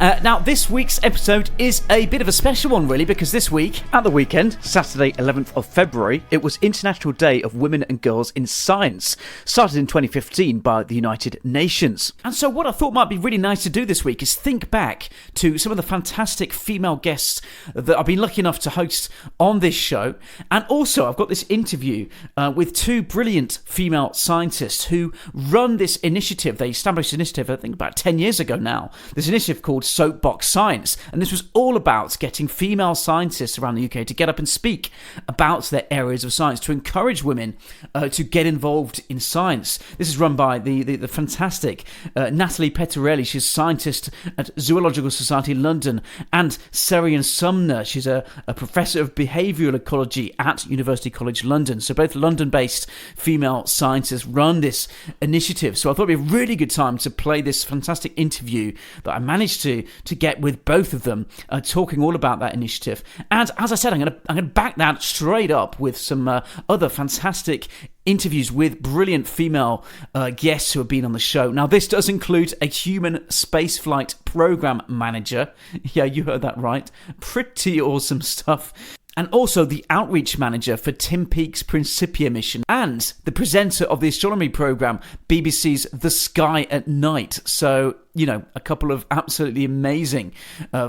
Now, this week's episode is a bit of a special one, really, because this week, at the weekend, Saturday 11th of February, it was International Day of Women and Girls in Science, started in 2015 by the United Nations. And so what I thought might be really nice to do this week is think back to some of the fantastic female guests that I've been lucky enough to host on this show. And also, I've got this interview with two brilliant female scientists who run this initiative. They established an initiative, I think, about 10 years ago now. This initiative called Soapbox Science, and this was all about getting female scientists around the UK to get up and speak about their areas of science, to encourage women to get involved in science. This is run by the fantastic Natalie Pettorelli. She's a scientist at Zoological Society London, and Serian Sumner. She's a professor of behavioural ecology at University College London. So both London-based female scientists run this initiative. So I thought it'd be a really good time to play this fantastic interview that I managed to get with both of them, talking all about that initiative. And as I said, I'm going to back that straight up with some other fantastic interviews with brilliant female guests who have been on the show. Now, this does include a human spaceflight program manager. Yeah, you heard that right. Pretty awesome stuff. And also the outreach manager for Tim Peake's Principia mission, and the presenter of the astronomy programme, BBC's The Sky at Night. So, you know, a couple of absolutely amazing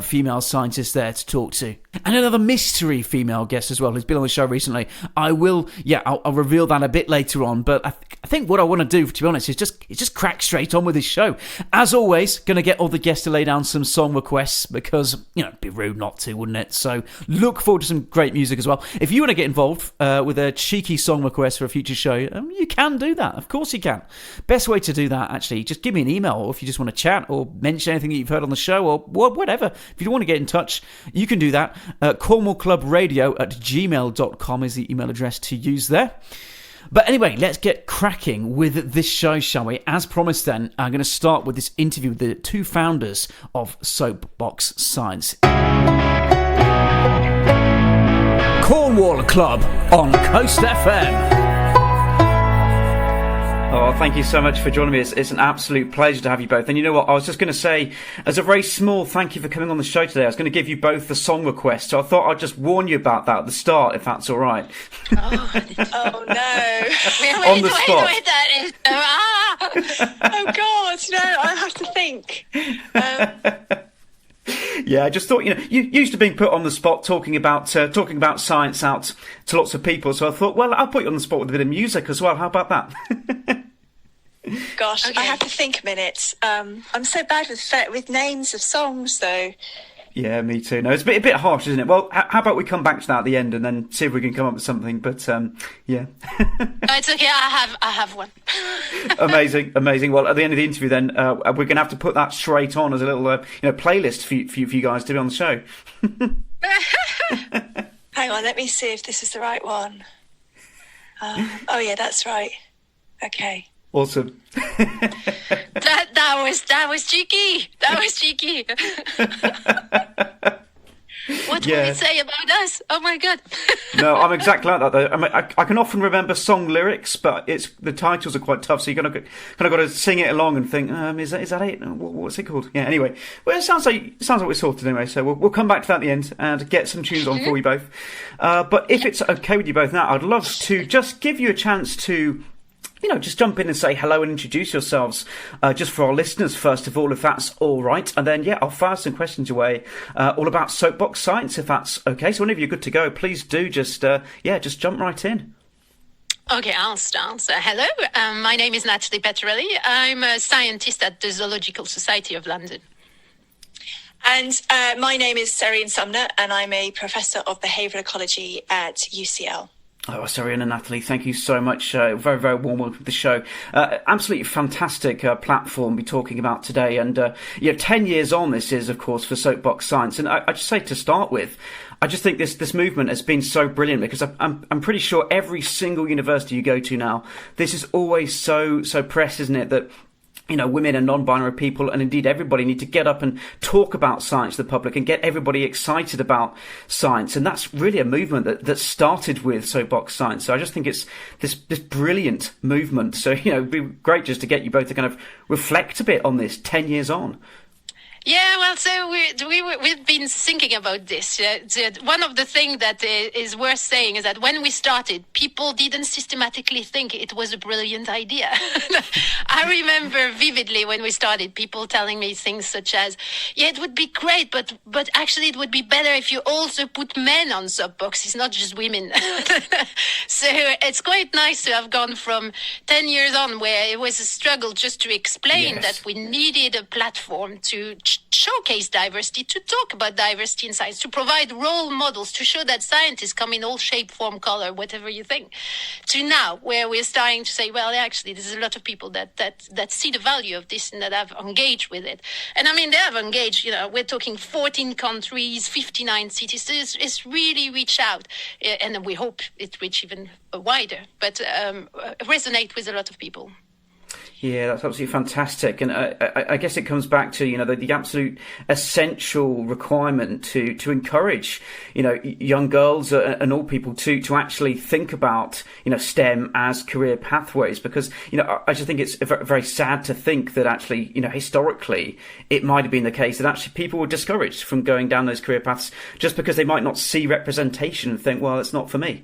female scientists there to talk to. And another mystery female guest as well, who's been on the show recently. I'll reveal that a bit later on, but I think what I want to do, to be honest, is just crack straight on with this show. As always, going to get all the guests to lay down some song requests, because, you know, it'd be rude not to, wouldn't it? So look forward to some great music as well. If you want to get involved with a cheeky song request for a future show, you can do that. Of course you can. Best way to do that, actually, just give me an email, or if you just want to chat or mention anything that you've heard on the show, or whatever. If you want to get in touch, you can do that. cornwallclubradio@gmail.com is the email address to use there. But anyway, let's get cracking with this show, shall we? As promised then, I'm going to start with this interview with the two founders of Soapbox Science. Cornwall Club on Coast FM. Oh, thank you so much for joining me. It's an absolute pleasure to have you both. And you know what? I was just going to say, as a very small thank you for coming on the show today, I was going to give you both the song request. So I thought I'd just warn you about that at the start, if that's all right. Oh no. On the spot. Wait, that is... Oh, God, no, I have to think. Yeah, I just thought, you know, you used to being put on the spot talking about science out to lots of people. So I thought, well, I'll put you on the spot with a bit of music as well. How about that? Gosh, okay. I have to think a minute. I'm so bad with names of songs, though. Yeah, me too. No, it's a bit harsh, isn't it? Well, how about we come back to that at the end and then see if we can come up with something. But yeah. No, it's okay. I have one. Amazing. Well, at the end of the interview, then we're going to have to put that straight on as a little playlist for you guys to be on the show. Hang on, let me see if this is the right one. Oh yeah, that's right. Okay. Awesome. That was cheeky. That was cheeky. What will it say about us? Oh my God. No, I'm exactly like that though. I mean, I can often remember song lyrics, but the titles are quite tough, so you kind of got to sing it along and think, is that it? What's it called? Yeah. Anyway, well, it sounds like we're sorted anyway. So we'll come back to that at the end and get some tunes on for you both. But if it's okay with you both now, I'd love to just give you a chance to, just jump in and say hello and introduce yourselves, just for our listeners, first of all, if that's all right. And then, I'll fire some questions away, all about Soapbox Science, if that's okay. So whenever you're good to go, please do just jump right in. Okay, I'll start. So, hello, my name is Natalie Pettorelli. I'm a scientist at the Zoological Society of London. And my name is Serian Sumner, and I'm a professor of behavioural ecology at UCL. Oh, Serian and Natalie, thank you so much. Very, very warm welcome to the show. Absolutely fantastic platform we're talking about today. And 10 years on, this is, of course, for Soapbox Science. And I just say to start with, I just think this movement has been so brilliant, because I'm pretty sure every single university you go to now, this is always so pressed, isn't it, that women and non-binary people, and indeed everybody, need to get up and talk about science to the public and get everybody excited about science. And that's really a movement that started with Soapbox Science. So I just think it's this brilliant movement. So, it'd be great just to get you both to kind of reflect a bit on this 10 years on. Yeah, well, so we've been thinking about this. One of the things that is worth saying is that when we started, people didn't systematically think it was a brilliant idea. I remember vividly when we started, people telling me things such as, yeah, it would be great, but actually it would be better if you also put men on soapboxes, not just women. So it's quite nice to have gone from 10 years on where it was a struggle just to explain that we needed a platform to showcase diversity, to talk about diversity in science, to provide role models, to show that scientists come in all shape, form, color, whatever you think, to now where we're starting to say, well, actually, there's a lot of people that see the value of this and that have engaged with it. And I mean, they have engaged, we're talking 14 countries, 59 cities. So it's really reached out, and we hope it reach even wider, but resonate with a lot of people. Yeah, that's absolutely fantastic, and I guess it comes back to the absolute essential requirement to encourage young girls and all people to actually think about STEM as career pathways, because I just think it's very sad to think that actually historically it might have been the case that actually people were discouraged from going down those career paths just because they might not see representation and think, well, it's not for me.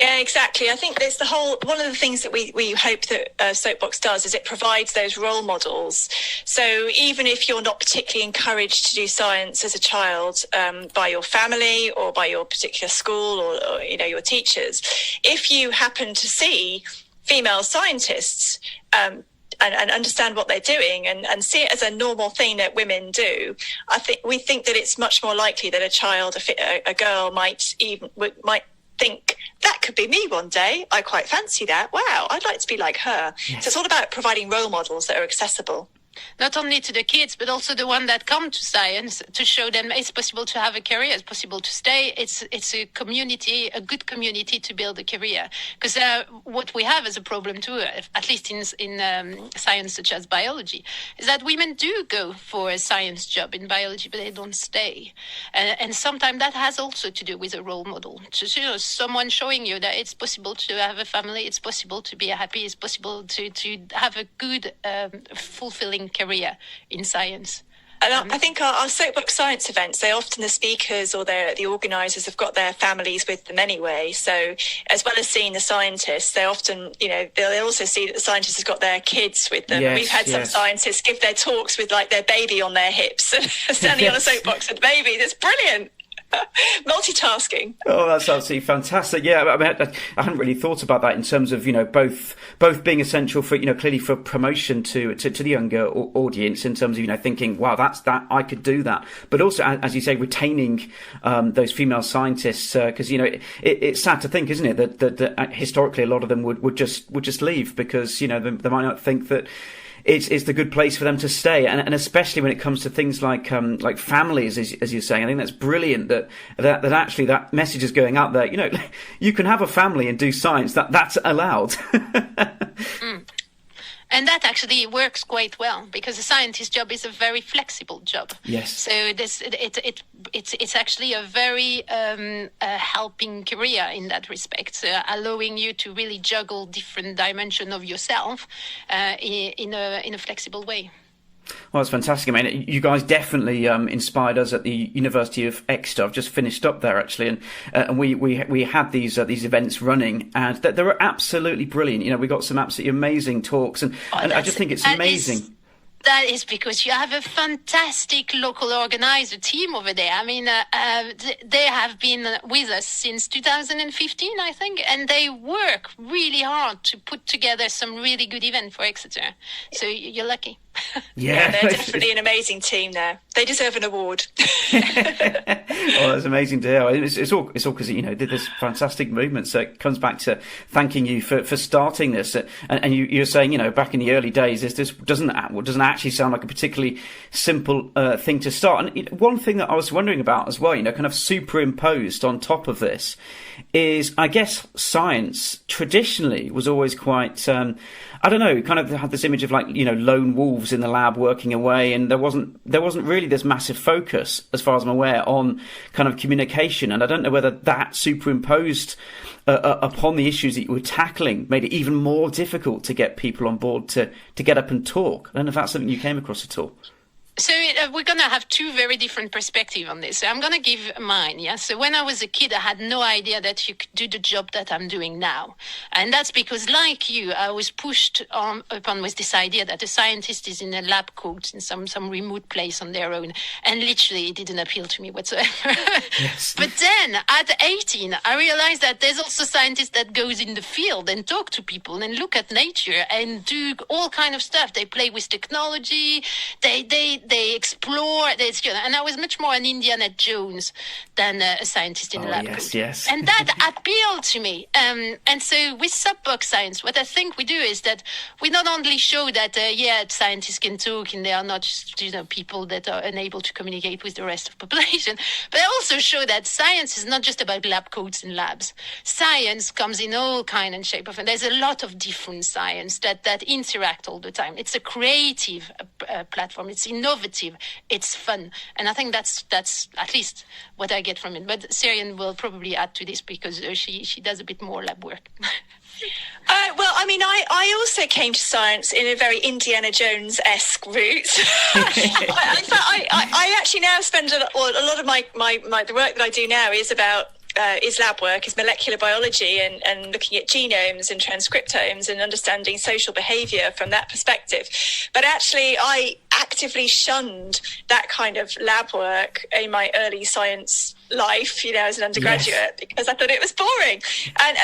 Yeah, exactly. I think there's one of the things that we hope that Soapbox does is it provides those role models. So even if you're not particularly encouraged to do science as a child by your family or by your particular school or your teachers, if you happen to see female scientists and understand what they're doing and see it as a normal thing that women do, we think that it's much more likely that a girl might think, that could be me one day. I quite fancy that. Wow, I'd like to be like her. Yes. So it's all about providing role models that are accessible. Not only to the kids, but also the one that come to science, to show them it's possible to have a career, it's possible to stay. It's a community, a good community to build a career. Because what we have as a problem too, at least in science such as biology, is that women do go for a science job in biology, but they don't stay. And sometimes that has also to do with a role model. Someone showing you that it's possible to have a family, it's possible to be happy, it's possible to have a good, fulfilling career in science. And I think our Soapbox Science events, the speakers or the organisers have got their families with them anyway. So as well as seeing the scientists, they often, they'll also see that the scientists have got their kids with them. Yes, we've had some scientists give their talks with like their baby on their hips, standing on a soapbox with baby. That's brilliant. Multitasking. Oh, that's absolutely fantastic. Yeah, I mean, I hadn't really thought about that in terms of both being essential for clearly for promotion to the younger audience in terms of thinking, wow, that I could do that, but also as you say, retaining those female scientists, because it's sad to think, isn't it, that historically a lot of them would just leave because they might not think that it's the good place for them to stay, and especially when it comes to things like families, as you're saying. I think that's brilliant that actually that message is going out there. You can have a family and do science. That's allowed. And that actually works quite well because a scientist's job is a very flexible job. Yes. So it's actually a very helping career in that respect, allowing you to really juggle different dimensions of yourself in a flexible way. Well, that's fantastic. I mean, you guys definitely inspired us at the University of Exeter. I've just finished up there actually, and we had these events running, and they were absolutely brilliant. We got some absolutely amazing talks, and I just think it's amazing. That is because you have a fantastic local organizer team over there. I mean, they have been with us since 2015, I think, and they work really hard to put together some really good event for Exeter. So you're lucky. Yeah, they're definitely an amazing team there. They deserve an award. Oh, that's amazing to hear. It's all because did this fantastic movement. So it comes back to thanking you for starting this. And you're saying back in the early days, this doesn't actually sound like a particularly simple thing to start. And one thing that I was wondering about as well, kind of superimposed on top of this, is I guess science traditionally was always quite. I don't know, kind of had this image of lone wolves in the lab working away, and there wasn't really this massive focus, as far as I'm aware, on kind of communication. And I don't know whether that superimposed upon the issues that you were tackling made it even more difficult to get people on board to get up and talk. I don't know if that's something you came across at all. So we're going to have two very different perspectives on this. So I'm going to give mine. Yeah. So when I was a kid, I had no idea that you could do the job that I'm doing now. And that's because, like you, I was pushed upon with this idea that a scientist is in a lab coat in some remote place on their own. And literally, it didn't appeal to me whatsoever. Yes. But then at 18, I realized that there's also scientists that goes in the field and talk to people and look at nature and do all kind of stuff. They play with technology. They explore, and I was much more an Indiana Jones than a scientist in a lab coat. Yes. And that appealed to me. And so with Subbox Science, what I think we do is that we not only show that, scientists can talk and they are not just, people that are unable to communicate with the rest of the population, but I also show that science is not just about lab coats and labs. Science comes in all kind and shape of, and there's a lot of different science that interact all the time. It's a creative platform. It's innovative. It's fun. And I think that's at least what I get from it. But Syrian will probably add to this because she does a bit more lab work. Well, I mean, I also came to science in a very Indiana Jones-esque route. I actually now spend a lot of the work that I do now is about is lab work, is molecular biology and looking at genomes and transcriptomes and understanding social behaviour from that perspective. But actually, I actively shunned that kind of lab work in my early science life, as an undergraduate, because I thought it was boring.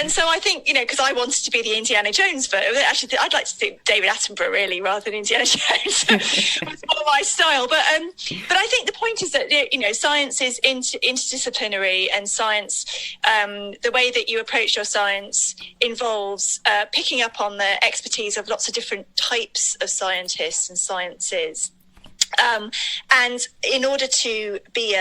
And so I think, because I wanted to be the Indiana Jones version. Actually, I'd like to think David Attenborough, really, rather than Indiana Jones. It was more my style. But I think the point is that, science is interdisciplinary, and science, the way that you approach your science involves picking up on the expertise of lots of different types of scientists and sciences. And in order to be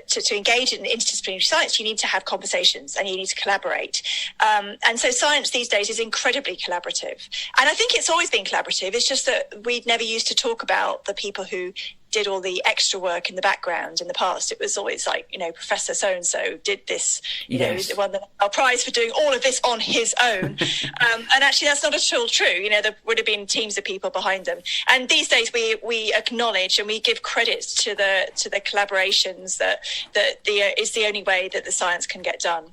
to engage in interdisciplinary science, you need to have conversations and you need to collaborate. And so science these days is incredibly collaborative. And I think it's always been collaborative. It's just that we've never used to talk about the people who did all the extra work in the background in the past. It was always like, Professor so-and-so did this, he won the Nobel Prize for doing all of this on his own. And actually that's not at all true. There would have been teams of people behind them. And these days we acknowledge and we give credit to the collaborations that is the only way that the science can get done.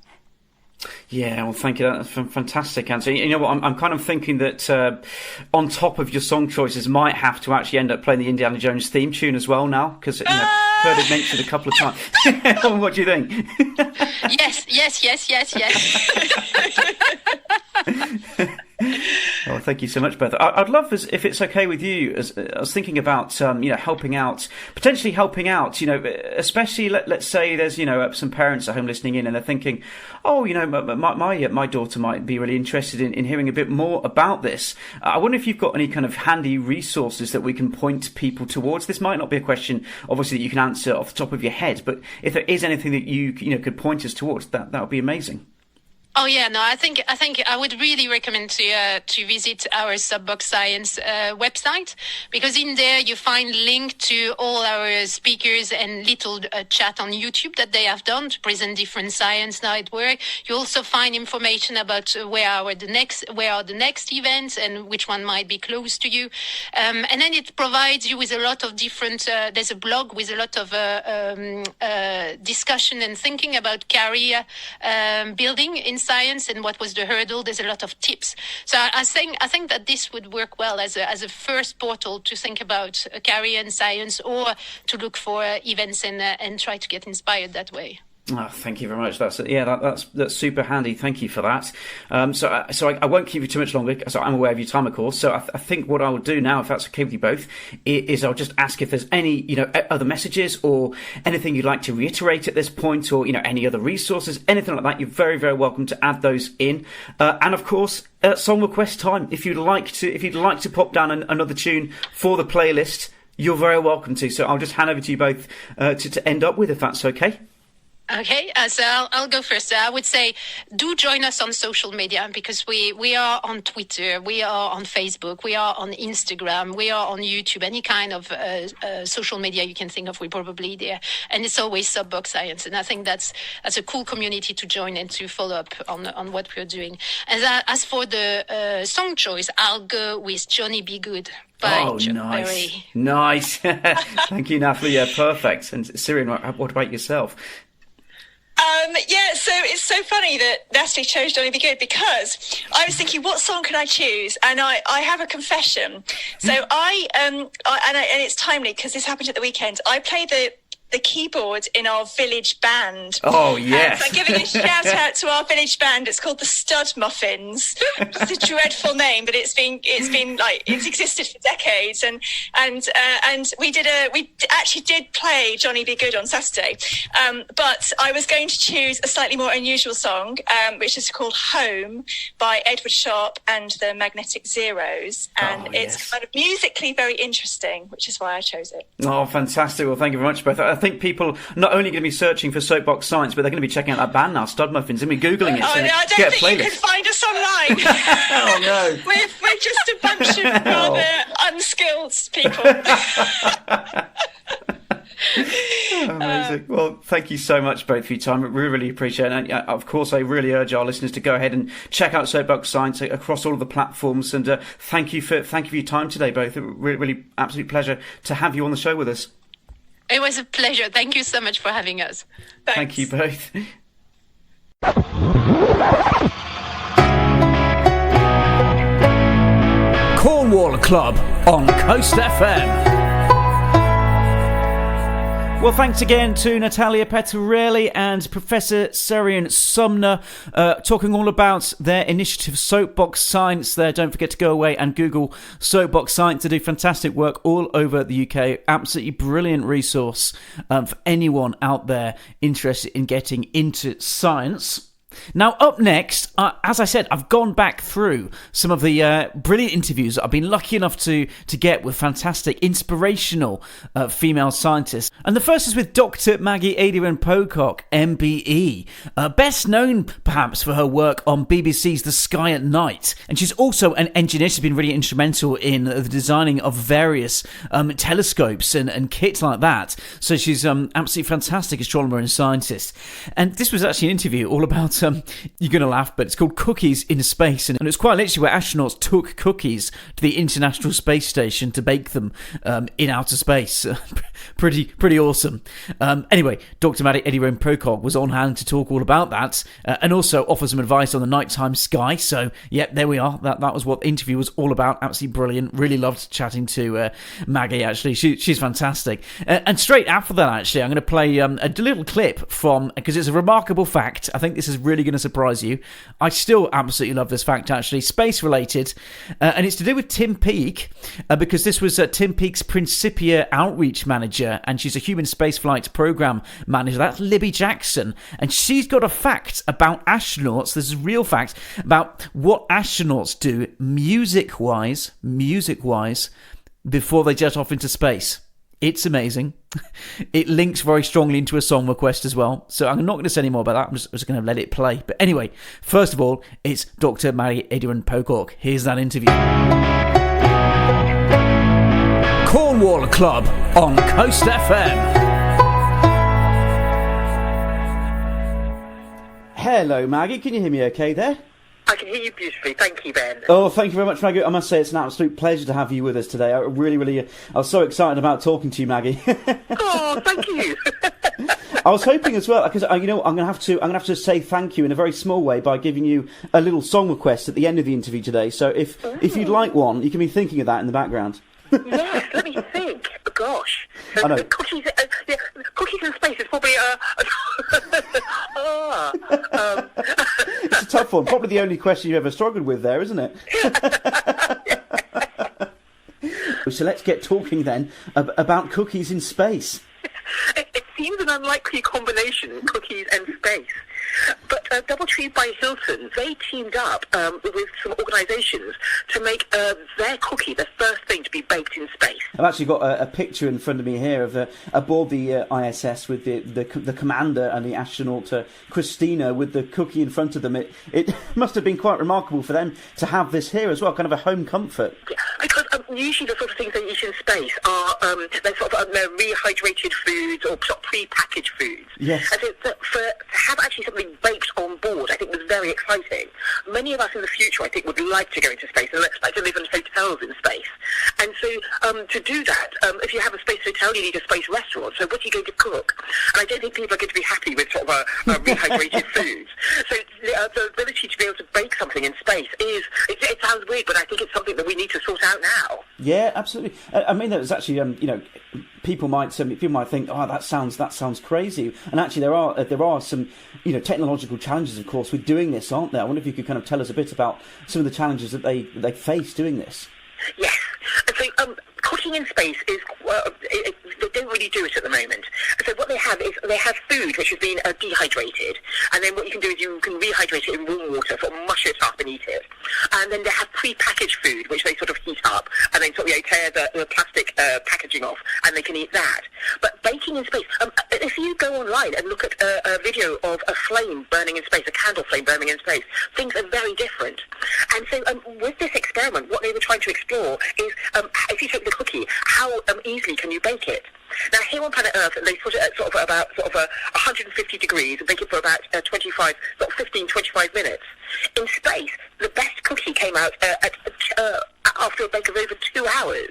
Yeah, well, thank you. That's a fantastic answer. You know what? I'm kind of thinking that on top of your song choices, might have to actually end up playing the Indiana Jones theme tune as well now, because I've heard it mentioned a couple of times. What do you think? Yes. Oh, thank you so much, Beth. I'd love, if it's okay with you, as I was thinking about, potentially helping out, especially let's say there's, some parents at home listening in and they're thinking, oh, my daughter might be really interested in hearing a bit more about this. I wonder if you've got any kind of handy resources that we can point people towards. This might not be a question, obviously, that you can answer off the top of your head, but if there is anything that you could point us towards, that would be amazing. Oh yeah, no, I think I would really recommend to visit our Subbox Science website, because in there you find link to all our speakers and little chat on YouTube that they have done to present different science now at work. You also find information about where are the next events and which one might be close to you, and then it provides you with a lot of different. There's a blog with a lot of discussion and thinking about career building in science and what was the hurdle. There's a lot of tips. So I think that this would work well as a first portal to think about a career in science, or to look for events and try to get inspired that way. Oh, thank you very much. That's super handy. Thank you for that. So I won't keep you too much longer. So I'm aware of your time, of course. So I think what I will do now, if that's okay with you both, is I'll just ask if there's any other messages or anything you'd like to reiterate at this point, or any other resources, anything like that. You're very, very welcome to add those in. And of course, song request time. If you'd like to pop down another tune for the playlist, you're very welcome to. So I'll just hand over to you both to end up with, if that's okay. Okay, so I'll go first. I would say do join us on social media because we are on Twitter, we are on Facebook, we are on Instagram, we are on YouTube, any kind of social media you can think of, we're probably there. And it's always Soapbox Science. And I think that's a cool community to join and to follow up on what we're doing. And as for the song choice, I'll go with Johnny Be Good. Nice. Nice. Thank you, Natalie. Yeah, perfect. And Sirian, what about yourself? So it's so funny that Natalie chose Johnny Be Good because I was thinking, what song could I choose? And I have a confession. So and it's timely because this happened at the weekend. I play the keyboard in our village band. Oh, yes. So I'm giving a shout out to our village band. It's called the Stud Muffins. It's a dreadful name, but it's existed for decades. And we actually did play Johnny Be Good on Saturday. But I was going to choose a slightly more unusual song, which is called Home by Edward Sharpe and the Magnetic Zeros. And it's kind of musically very interesting, which is why I chose it. Oh, fantastic. Well, thank you very much, both. I think people are not only going to be searching for Soapbox Science, but they're going to be checking out that band now, Stud Muffins, and we're Googling it. I don't think you can find us online. Oh, no. We're just a bunch of rather unskilled people. Amazing. Well, thank you so much both for your time. We really appreciate it. And of course, I really urge our listeners to go ahead and check out Soapbox Science across all of the platforms. And thank you for your time today, both. Really absolute pleasure to have you on the show with us. It was a pleasure. Thank you so much for having us. Thanks. Thank you both. Cornwall Club on Coast FM. Well, thanks again to Natalia Pettorelli and Professor Sirian Sumner talking all about their initiative Soapbox Science there. Don't forget to go away and Google Soapbox Science. They do fantastic work all over the UK. Absolutely brilliant resource for anyone out there interested in getting into science. Now, up next, as I said, I've gone back through some of the brilliant interviews that I've been lucky enough to get with fantastic, inspirational female scientists. And the first is with Dr. Maggie Adrian-Pocock, MBE, best known perhaps for her work on BBC's The Sky at Night. And she's also an engineer. She's been really instrumental in the designing of various telescopes and kits like that. So she's absolutely fantastic astronomer and scientist. And this was actually an interview all about you're going to laugh, but it's called Cookies in Space. And it's quite literally where astronauts took cookies to the International Space Station to bake them in outer space. Pretty awesome. Anyway, Dr. Maggie Adrian-Pocock was on hand to talk all about that and also offer some advice on the nighttime sky. So, yeah, there we are. That was what the interview was all about. Absolutely brilliant. Really loved chatting to Maggie, actually. She's fantastic. And straight after that, actually, I'm going to play a little clip from, because it's a remarkable fact. I think this is really going to surprise you. I still absolutely love this fact, actually. Space related, and it's to do with Tim Peake, because this was Tim Peake's Principia outreach manager, and she's a human spaceflight program manager. That's Libby Jackson, and she's got a fact about astronauts. This is a real fact about what astronauts do music-wise before they jet off into space. It's amazing. It links very strongly into a song request as well. So I'm not going to say any more about that. I'm just going to let it play. But anyway, first of all, it's Dr. Maggie Adrian-Pocock. Here's that interview. Cornwall Club on Coast FM. Hello, Maggie. Can you hear me okay there? I can hear you beautifully. Thank you, Ben. Oh, thank you very much, Maggie. I must say it's an absolute pleasure to have you with us today. I was so excited about talking to you, Maggie. Oh, thank you. I was hoping as well, because I'm going to have to say thank you in a very small way by giving you a little song request at the end of the interview today. So if you'd like one, you can be thinking of that in the background. Yes, let me think. Oh, gosh. I know. Cookies in space is probably It's a tough one. Probably the only question you've ever struggled with there, isn't it? So let's get talking then about cookies in space. It seems an unlikely combination, cookies and space. But Doubletree by Hilton, they teamed up with some organisations to make their cookie the first thing to be baked in space. I've actually got a picture in front of me here of aboard the ISS with the commander and the astronaut Christina with the cookie in front of them. It must have been quite remarkable for them to have this here as well, kind of a home comfort. Yeah, because usually the sort of things they eat in space are they're sort of rehydrated foods or sort of pre-packaged foods. Yes. And so to have actually something baked on board, I think was very exciting. Many of us in the future, I think, would like to go into space and like to live in hotels in space. And so to do that, if you have a space hotel, you need a space restaurant. So what are you going to cook? And I don't think people are going to be happy with sort of rehydrated foods. So the ability to be able to bake something in space it sounds weird, but I think it's something that we need to sort out now. Yeah, absolutely. I mean, there's actually, people might think, oh, that sounds crazy. And actually, there are some, technological challenges, of course, with doing this, aren't there? I wonder if you could kind of tell us a bit about some of the challenges that they face doing this. Yes. And so cooking in space is they don't really do it at the moment. So what they have is they have food which has been dehydrated, and then what you can do is you can rehydrate it in warm water, sort of mush it up and eat it. And then they have pre-packaged food which they sort of heat up and then sort of tear the plastic packaging off, and they can eat that. But baking in space, if you go online and look at a video of a flame burning in space, a candle flame burning in space, things are very different. And so with this experiment, what they were trying to explore is if you take the cookie, how easily can you bake it? Now, here on planet Earth, they put it at sort of about 150 degrees and bake it for about 15, 25 minutes. In space, the best cookie came out after a bake of over 2 hours.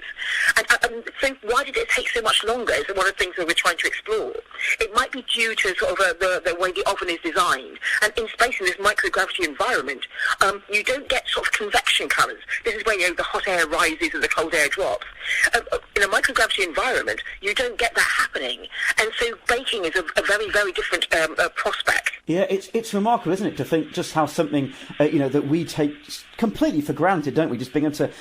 And so why did it take so much longer is one of the things that we're trying to explore. It might be due to sort of the way the oven is designed. And in space, in this microgravity environment, you don't get sort of convection currents. This is where the hot air rises and the cold air drops. In a microgravity environment, you don't get that happening. And so baking is a very, very different prospect. Yeah, it's remarkable, isn't it, to think just how something, that we take completely for granted, don't we? Just being able to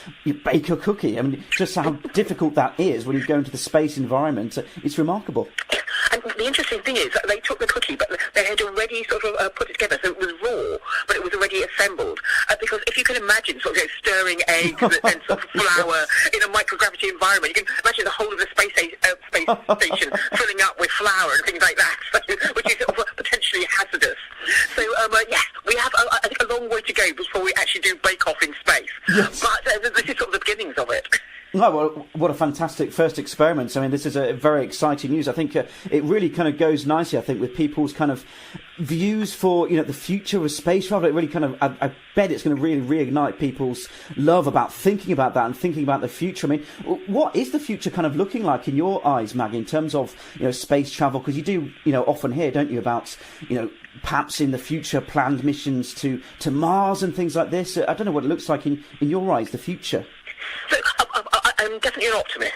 bake a cookie. I mean, just how difficult that is when you go into the space environment. It's remarkable. And the interesting thing is that they took the cookie, but they had already sort of put it together, so it was raw, but it was already assembled. Because if you can imagine sort of stirring eggs and sort of flour in a microgravity environment, you can imagine the whole of the space station filling up with flour and things like that, which is sort of potentially hazardous. So, yes, we have, I think, a long way to go before we actually do bake-off in space. Yes. But this is sort of the beginnings of it. Oh, well, what a fantastic first experiment. I mean, this is a very exciting news. I think it really kind of goes nicely, I think, with people's kind of views for, the future of space travel. It really kind of, I bet it's going to really reignite people's love about thinking about that and thinking about the future. I mean, what is the future kind of looking like in your eyes, Maggie, in terms of, space travel? Because you do, often hear, don't you, about, perhaps in the future planned missions to Mars and things like this. I don't know what it looks like in your eyes, the future. So, I'm definitely an optimist,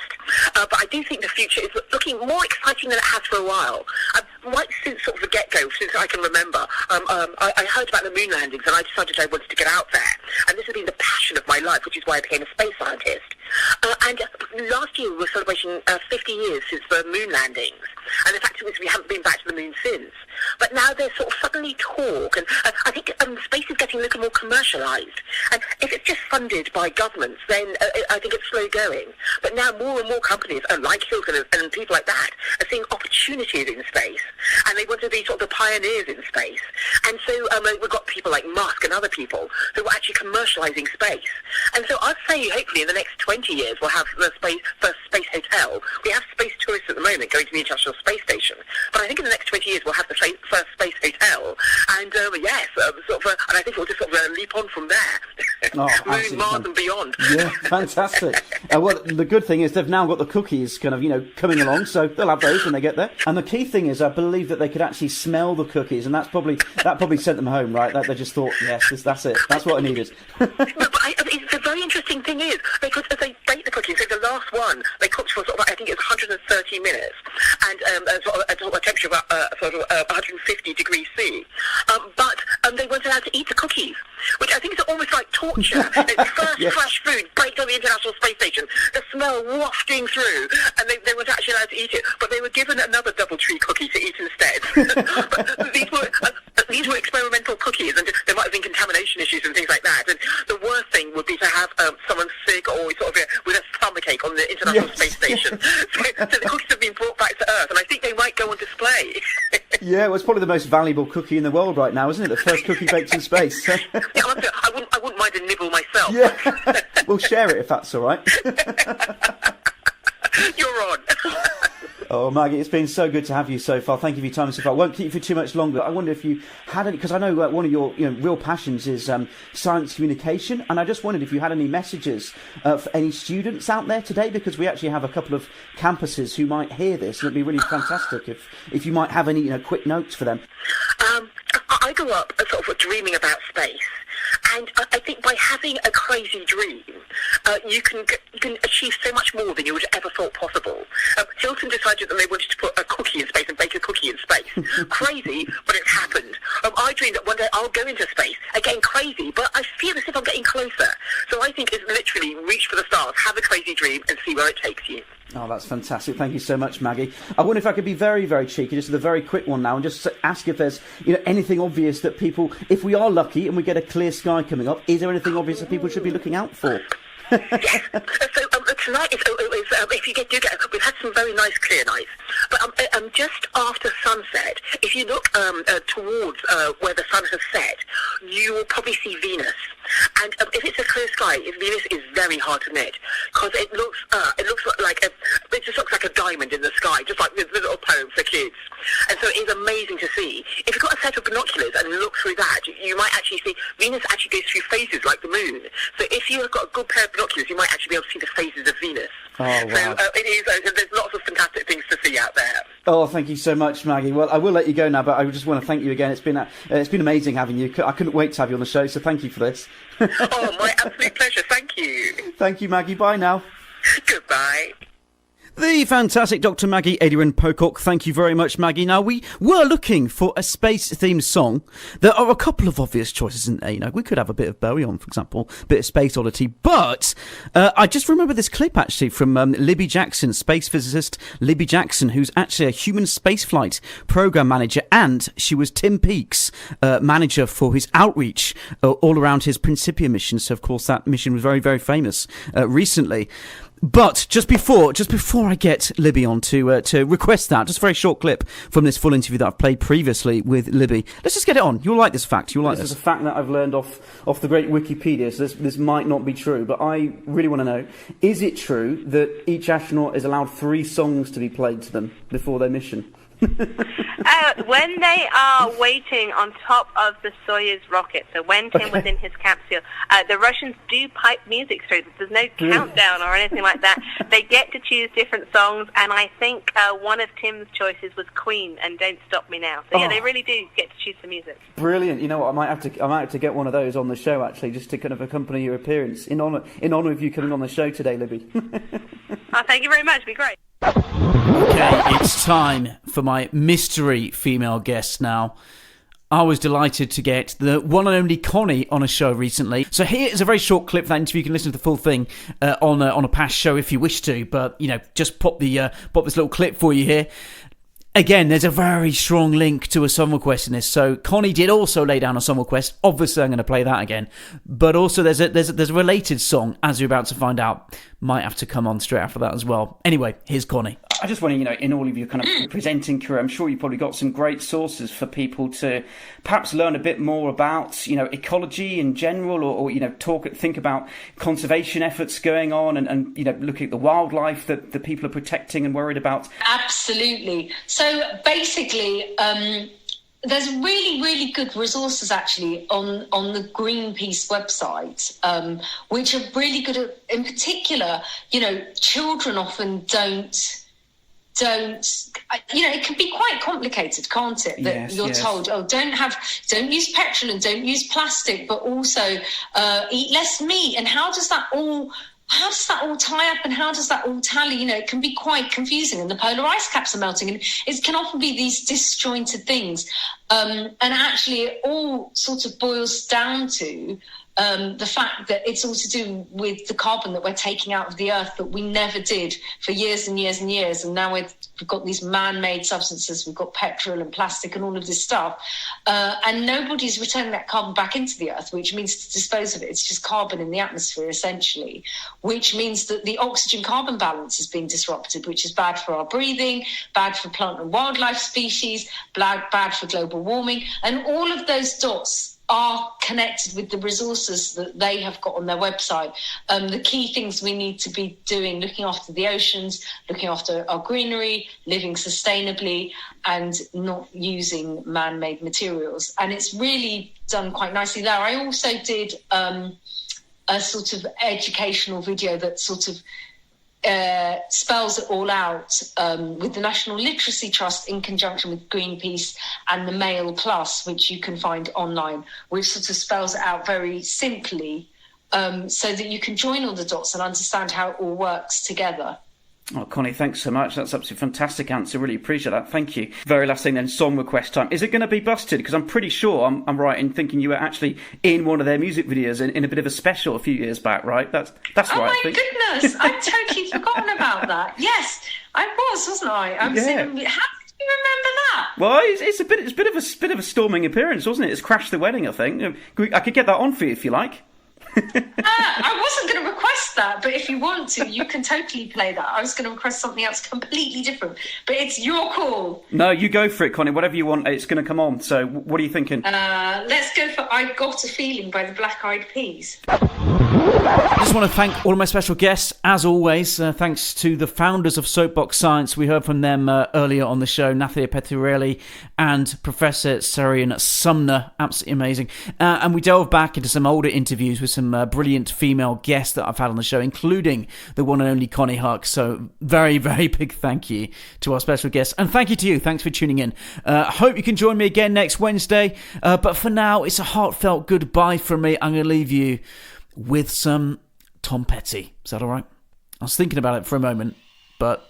but I do think the future is looking more exciting than it has for a while. Right since sort of the get-go, since I can remember, I heard about the moon landings and I decided I wanted to get out there. And this has been the passion of my life, which is why I became a space scientist. And last year we were celebrating 50 years since the moon landings. And the fact is we haven't been back to the moon since. But now there's sort of suddenly talk, and I think space is getting a little more commercialised. And if it's just funded by governments, then I think it's slow going. But now more and more companies, like Hilton and people like that, are seeing opportunities in space, and they want to be sort of the pioneers in space. And so we've got people like Musk and other people who are actually commercialising space. And so I'd say hopefully in the next 20 years we'll have the first space hotel. We have space tourists at the moment going to the International Space Station, but I think in the next 20 years we'll have the first space hotel. And yes, and I think we'll just sort of leap on from there. Oh, Moon, Mars and beyond. Yeah, fantastic. Well, the good thing is they've now got the cookies kind of, coming along, so they'll have those when they get there. And the key thing is, I believe that they could actually smell the cookies, and that probably sent them home, right? That they just thought, yes, that's it. That's what I needed. No, but the very interesting thing is, because as they bake the cookies, so the last one, they cooked for sort of, I think it's 130 minutes, and a temperature of 150 degrees C. But they weren't allowed to eat the cookies, which I think is almost like torture. It's first Yes. fresh food baked on the International Space Station, the smell wafting through, and they weren't actually allowed to eat it. But they were given another Doubletree cookie to eat instead. But these were experimental saw cookies, and there might have been contamination issues and things like that. And the worst thing would be to have someone sick or sort of with a stomachache on the International Space Station. So the cookies have been brought back to Earth, and I think they might go on display. Yeah, well, it's probably the most valuable cookie in the world right now, isn't it? The first cookie baked in space. Yeah, I wouldn't mind a nibble myself. Yeah, we'll share it if that's all right. You're on. Oh, Maggie, it's been so good to have you so far. Thank you for your time so far. I won't keep you for too much longer. I wonder if you had any, because I know one of your real passions is science communication, and I just wondered if you had any messages for any students out there today, because we actually have a couple of campuses who might hear this, and it'd be really fantastic if you might have any quick notes for them. I grew up sort of dreaming about space. And I think by having a crazy dream, you can achieve so much more than you would ever thought possible. Hilton decided that they wanted to put a cookie in space and bake a cookie in space. Crazy, but it happened. I dreamed that one day I'll go into space. Again, crazy, but I feel as if I'm getting closer. So I think it's literally reach for the stars, have a crazy dream, and see where it takes you. Oh, that's fantastic. Thank you so much, Maggie. I wonder if I could be very, very cheeky, just with a very quick one now, and just ask if there's anything obvious that people, if we are lucky and we get a clear sky coming up, is there anything obvious that people should be looking out for? Yes. So tonight is if you do get, we've had some very nice clear nights, but just after sunset, if you look towards where the sun has set, you will probably see Venus. And if it's a clear sky, Venus is very hard to miss, because it looks it just looks like a diamond in the sky, just like the little poem for kids. And so it's amazing to see. If you've got a set of binoculars and look through that, you might actually see Venus actually goes through phases like the moon. So if you've got a good pair of binoculars, you might actually be able to see the phases of Venus. Oh, wow. So it is. There's lots of fantastic things to see out there. Oh, thank you so much, Maggie. Well, I will let you go now, but I just want to thank you again. It's been amazing having you. I couldn't wait to have you on the show, so thank you for this. Oh, my absolute pleasure. Thank you. Thank you, Maggie. Bye now. Goodbye. The fantastic Dr. Maggie Adrian Pocock. Thank you very much, Maggie. Now, we were looking for a space-themed song. There are a couple of obvious choices, isn't there? We could have a bit of Bowie on, for example, a bit of Space Oddity. But I just remember this clip, actually, from Libby Jackson, space physicist Libby Jackson, who's actually a human spaceflight program manager, and she was Tim Peake's manager for his outreach all around his Principia mission. So, of course, that mission was very, very famous recently. But just before I get Libby on to request that, just a very short clip from this full interview that I've played previously with Libby. Let's just get it on. You'll like this fact. You'll like this. This is a fact that I've learned off the great Wikipedia, so this might not be true, but I really want to know, is it true that each astronaut is allowed 3 songs to be played to them before their mission? When they are waiting on top of the Soyuz rocket, so when Tim was in his capsule, the Russians do pipe music through. There's no countdown or anything like that. They get to choose different songs, and I think one of Tim's choices was Queen and Don't Stop Me Now. So yeah, they really do get to choose the music. Brilliant. You know what? I might have to get one of those on the show, actually, just to kind of accompany your appearance in honour of you coming on the show today, Libby. Oh, thank you very much. It'd be great. Okay, it's time for my mystery female guest now. I was delighted to get the one and only Konnie on a show recently. So here is a very short clip of that interview. You can listen to the full thing on a past show if you wish to, but just pop this little clip for you here. Again, there's a very strong link to a song request in this. So Konnie did also lay down a song request. Obviously, I'm going to play that again. But also, there's a related song, as you're about to find out. Might have to come on straight after that as well. Anyway, here's Konnie. I just want to, in all of your kind of presenting career, I'm sure you've probably got some great sources for people to perhaps learn a bit more about, ecology in general, or think about conservation efforts going on, and looking at the wildlife that the people are protecting and worried about. Absolutely. So basically, there's really, really good resources actually on the Greenpeace website, which are really good at, in particular, children often don't, it can be quite complicated, can't it? That you're told, don't use petrol and don't use plastic, but also eat less meat. And how does that all tie up, and how does that all tally? It can be quite confusing, and the polar ice caps are melting, and it can often be these disjointed things. And actually it all sort of boils down to the fact that it's all to do with the carbon that we're taking out of the earth that we never did for years and years and years. And now we've got these man-made substances, we've got petrol and plastic and all of this stuff. And nobody's returning that carbon back into the earth, which means to dispose of it. It's just carbon in the atmosphere, essentially, which means that the oxygen-carbon balance is being disrupted, which is bad for our breathing, bad for plant and wildlife species, bad for global warming. And all of those dots are connected with the resources that they have got on their website. The key things we need to be doing, looking after the oceans, looking after our greenery, living sustainably, and not using man-made materials. And it's really done quite nicely there. I also did a sort of educational video that sort of spells it all out with the National Literacy Trust in conjunction with Greenpeace and the Mail Plus, which you can find online, which sort of spells it out very simply so that you can join all the dots and understand how it all works together. Oh, Konnie, thanks so much. That's absolutely fantastic answer. Really appreciate that. Thank you. Very last thing then, song request time. Is it going to be busted? Because I'm pretty sure I'm right in thinking you were actually in one of their music videos in a bit of a special a few years back, right? That's right. Oh my goodness, I'd totally forgotten about that. Yes, I was, wasn't I? How did you remember that? Well, it's a bit of a storming appearance, wasn't it? It's Crash the Wedding, I think. I could get that on for you if you like. I wasn't going to request that, but if you want to, you can totally play that. I was going to request something else completely different, but it's your call. No, you go for it, Konnie. Whatever you want, it's going to come on. So what are you thinking? Let's go for I Got a Feeling by the Black Eyed Peas. I just want to thank all of my special guests, as always. Thanks to the founders of Soapbox Science. We heard from them earlier on the show, Natalie Petrielli and Professor Sarian Sumner. Absolutely amazing. And we delve back into some older interviews with some brilliant female guests that I've had on the show, including the one and only Konnie Huq. So very, very big thank you to our special guests. And thank you to you. Thanks for tuning in. I hope you can join me again next Wednesday. But for now, it's a heartfelt goodbye from me. I'm going to leave you with some Tom Petty. Is that all right? I was thinking about it for a moment, but